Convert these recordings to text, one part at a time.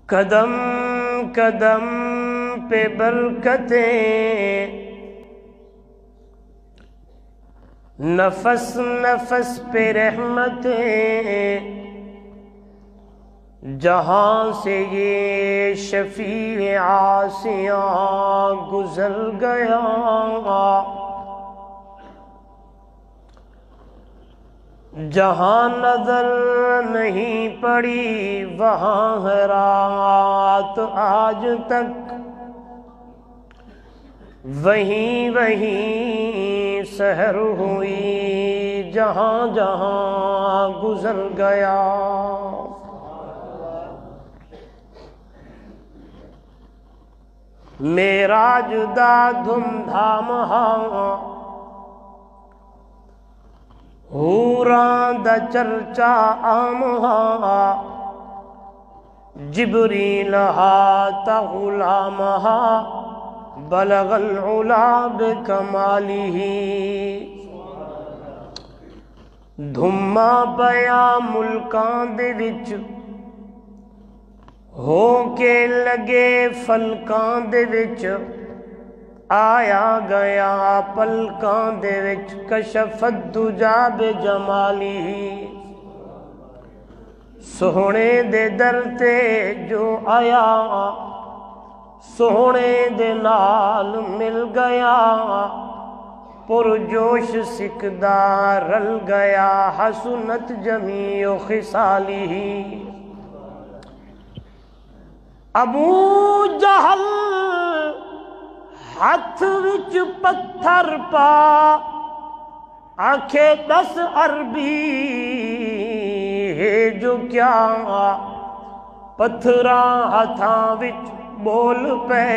قدم قدم پہ برکتیں، نفس نفس پہ رحمتیں، جہاں سے یہ شفیع عاصیاں گزر گیا، جہاں نظر نہیں پڑی وہاں ہے رات آج تک، وہیں وہیں سحر ہوئی جہاں جہاں گزر گیا۔ معراج دا دھوم دھام ہاں، حوراں دا چرچا عام ہاں، جبریل ہاتا غلام ہاں، بلغ العلا بکمالہ، دھما پیا ملکاں دے وچ، ہو کے لگے فلکاں دے وچ، آیا گیا پلکاں دے وچ، کشف الدجا بجمالہ، سوہنے دے در تے جو آیا، سوہنے دے نال مل گیا، پرجوش سکدا رل گیا، حسنت جمیع خصالہ۔ ابو جہل ہاتھ وچ پتھر پا، آنکھیں 10 عربی ہے جو کیا، پتھراں ہاتھاں وچ بول پے،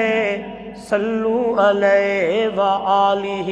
صلو علیہ وآلہ۔